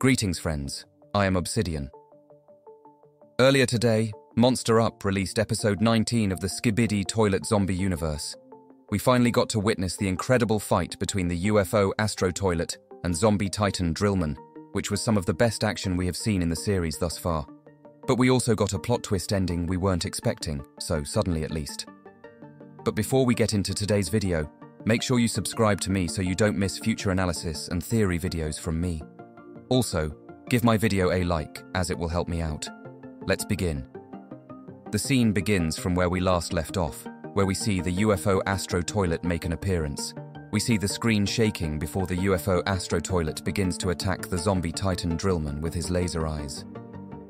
Greetings friends, I am Obsidian. Earlier today, Monster Up released episode 19 of the SKIBIDI toilet zombie universe. We finally got to witness the incredible fight between the UFO ASTRO toilet and zombie titan Drillman, which was some of the best action we have seen in the series thus far. But we also got a plot twist ending we weren't expecting, so suddenly at least. But before we get into today's video, make sure you subscribe to me so you don't miss future analysis and theory videos from me. Also, give my video a like, as it will help me out. Let's begin. The scene begins from where we last left off, where we see the UFO ASTRO toilet make an appearance. We see the screen shaking before the UFO ASTRO toilet begins to attack the zombie titan Drillman with his laser eyes.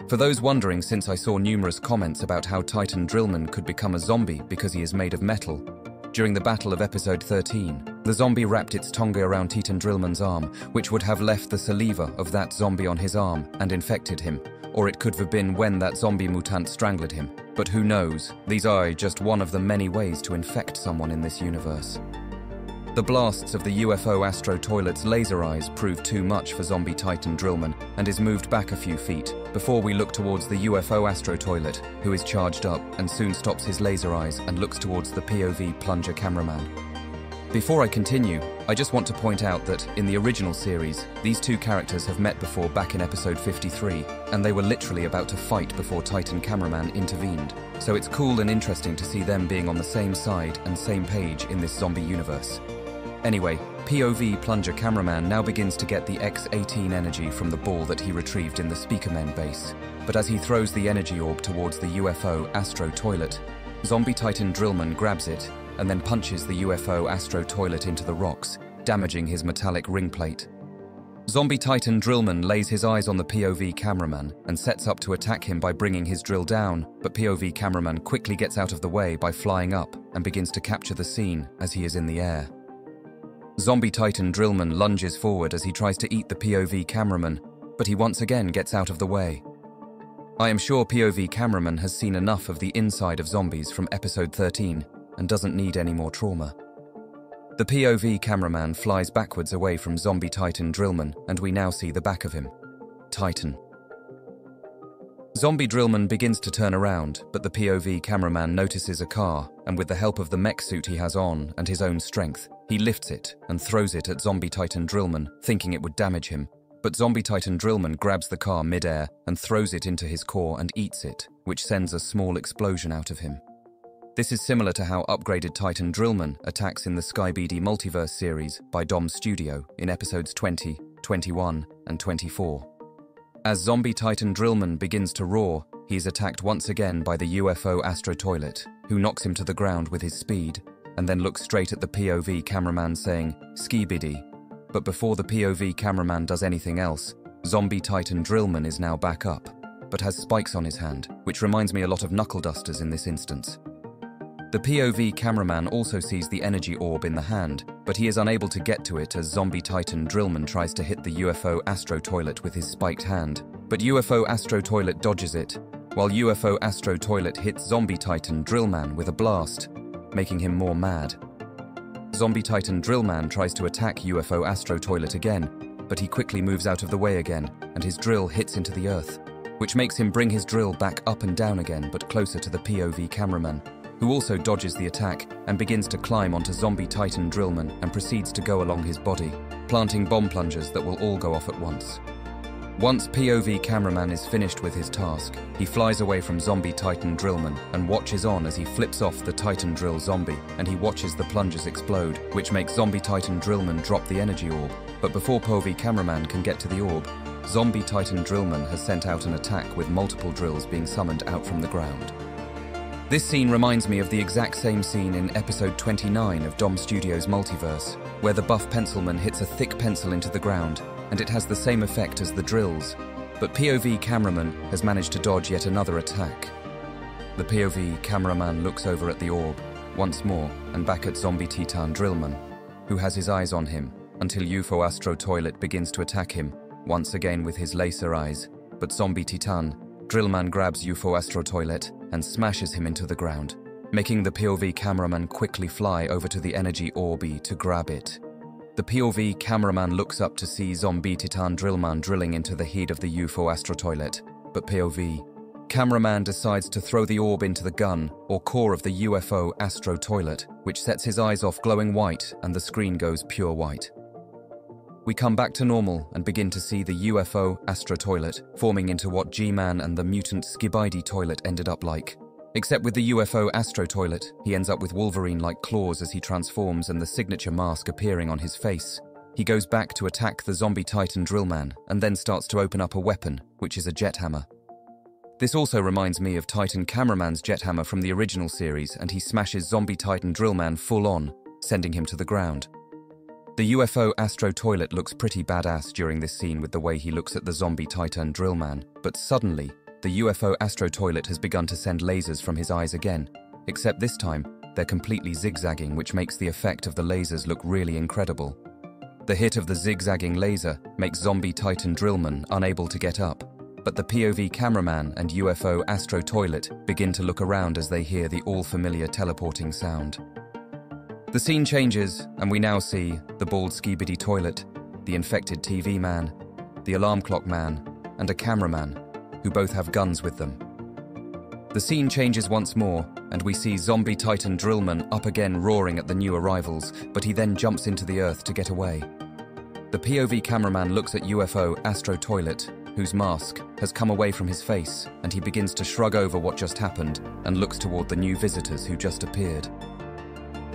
For those wondering, since I saw numerous comments about how Titan Drillman could become a zombie because he is made of metal, during the battle of episode 13, the zombie wrapped its tongue around Titan Drillman's arm, which would have left the saliva of that zombie on his arm and infected him, or it could have been when that zombie mutant strangled him. But who knows, these are just one of the many ways to infect someone in this universe. The blasts of the UFO ASTRO toilet's laser eyes prove too much for zombie Titan Drillman and is moved back a few feet before we look towards the UFO ASTRO toilet, who is charged up and soon stops his laser eyes and looks towards the POV plunger cameraman. Before I continue, I just want to point out that in the original series, these two characters have met before back in episode 53, and they were literally about to fight before Titan cameraman intervened. So it's cool and interesting to see them being on the same side and same page in this zombie universe. Anyway, POV plunger cameraman now begins to get the X-18 energy from the ball that he retrieved in the Speakerman base. But as he throws the energy orb towards the UFO ASTRO toilet, zombie Titan Drillman grabs it and then punches the UFO ASTRO toilet into the rocks, damaging his metallic ring plate. Zombie Titan Drillman lays his eyes on the POV cameraman and sets up to attack him by bringing his drill down, but POV cameraman quickly gets out of the way by flying up and begins to capture the scene as he is in the air. Zombie Titan Drillman lunges forward as he tries to eat the POV cameraman, but he once again gets out of the way. I am sure POV cameraman has seen enough of the inside of zombies from episode 13 and doesn't need any more trauma. The POV cameraman flies backwards away from zombie Titan Drillman, and we now see the back of him. Titan. Zombie Drillman begins to turn around, but the POV cameraman notices a car, and with the help of the mech suit he has on and his own strength, he lifts it and throws it at zombie Titan Drillman, thinking it would damage him. But zombie Titan Drillman grabs the car mid-air and throws it into his core and eats it, which sends a small explosion out of him. This is similar to how upgraded Titan Drillman attacks in the SKIBIDI multiverse series by Dom Studio in episodes 20, 21, and 24. As zombie Titan Drillman begins to roar, he is attacked once again by the UFO ASTRO toilet, who knocks him to the ground with his speed, and then looks straight at the POV cameraman saying, "SKIBIDI." But before the POV cameraman does anything else, zombie Titan Drillman is now back up, but has spikes on his hand, which reminds me a lot of knuckle dusters in this instance. The POV cameraman also sees the energy orb in the hand, but he is unable to get to it as zombie Titan Drillman tries to hit the UFO ASTRO toilet with his spiked hand. But UFO ASTRO toilet dodges it, while UFO ASTRO toilet hits zombie Titan Drillman with a blast, making him more mad. Zombie Titan Drillman tries to attack UFO ASTRO toilet again, but he quickly moves out of the way again, and his drill hits into the earth, which makes him bring his drill back up and down again, but closer to the POV cameraman, who also dodges the attack and begins to climb onto zombie Titan Drillman and proceeds to go along his body, planting bomb plungers that will all go off at once. Once POV cameraman is finished with his task, he flies away from zombie Titan Drillman and watches on as he flips off the Titan Drill zombie, and he watches the plungers explode, which makes zombie Titan Drillman drop the energy orb. But before POV cameraman can get to the orb, zombie Titan Drillman has sent out an attack with multiple drills being summoned out from the ground. This scene reminds me of the exact same scene in episode 29 of Dom Studios' multiverse, where the buff pencilman hits a thick pencil into the ground, and it has the same effect as the drills, but POV cameraman has managed to dodge yet another attack. The POV cameraman looks over at the orb, once more, and back at zombie Titan Drillman, who has his eyes on him, until UFO ASTRO toilet begins to attack him, once again with his laser eyes, but zombie Titan Drillman grabs UFO ASTRO toilet and smashes him into the ground, making the POV cameraman quickly fly over to the energy orb to grab it. The POV cameraman looks up to see zombie Titan Drillman drilling into the head of the UFO Astro toilet, but POV cameraman decides to throw the orb into the gun or core of the UFO Astro toilet, which sets his eyes off glowing white and the screen goes pure white. We come back to normal and begin to see the UFO Astro toilet forming into what G-Man and the mutant SKIBIDI toilet ended up like. Except with the UFO Astro toilet, he ends up with Wolverine-like claws as he transforms and the signature mask appearing on his face. He goes back to attack the zombie Titan Drillman and then starts to open up a weapon, which is a jet hammer. This also reminds me of Titan Cameraman's jet hammer from the original series, and he smashes zombie Titan Drillman full on, sending him to the ground. The UFO Astro toilet looks pretty badass during this scene with the way he looks at the zombie Titan Drillman, but suddenly, the UFO Astro toilet has begun to send lasers from his eyes again, except this time, they're completely zigzagging, which makes the effect of the lasers look really incredible. The hit of the zigzagging laser makes zombie Titan Drillman unable to get up, but the POV cameraman and UFO Astro toilet begin to look around as they hear the all-familiar teleporting sound. The scene changes, and we now see the bald SKIBIDI toilet, the infected TV man, the alarm clock man, and a cameraman, who both have guns with them. The scene changes once more, and we see zombie Titan Drillman up again roaring at the new arrivals, but he then jumps into the earth to get away. The POV cameraman looks at UFO Astro toilet, whose mask has come away from his face, and he begins to shrug over what just happened and looks toward the new visitors who just appeared.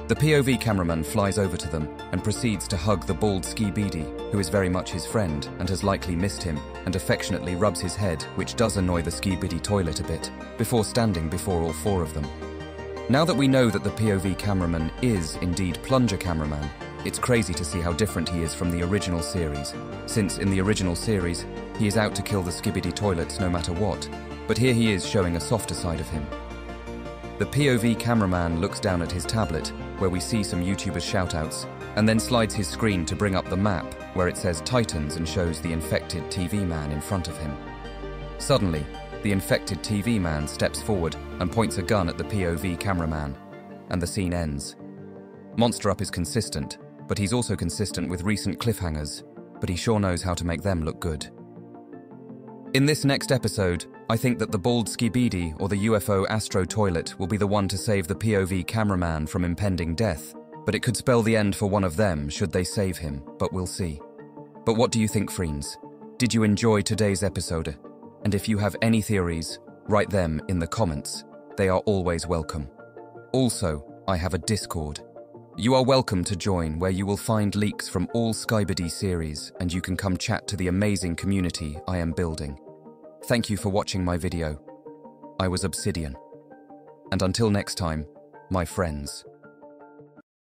The POV cameraman flies over to them and proceeds to hug the bald SKIBIDI, who is very much his friend and has likely missed him, and affectionately rubs his head, which does annoy the SKIBIDI toilet a bit, before standing before all four of them. Now that we know that the POV cameraman is indeed Plunger Cameraman, it's crazy to see how different he is from the original series, since in the original series, he is out to kill the SKIBIDI toilets no matter what, but here he is showing a softer side of him. The POV cameraman looks down at his tablet, where we see some YouTubers shoutouts, and then slides his screen to bring up the map, where it says Titans and shows the infected TV man in front of him. Suddenly, the infected TV man steps forward and points a gun at the POV cameraman, and the scene ends. Monster Up is consistent, but he's also consistent with recent cliffhangers, but he sure knows how to make them look good. In this next episode, I think that the bald SKIBIDI or the UFO Astro toilet will be the one to save the POV cameraman from impending death, but it could spell the end for one of them should they save him, but we'll see. But what do you think, friends? Did you enjoy today's episode? And if you have any theories, write them in the comments. They are always welcome. Also, I have a Discord. You are welcome to join, where you will find leaks from all SKIBIDI series, and you can come chat to the amazing community I am building. Thank you for watching my video. I was Obsidian. And until next time, my friends.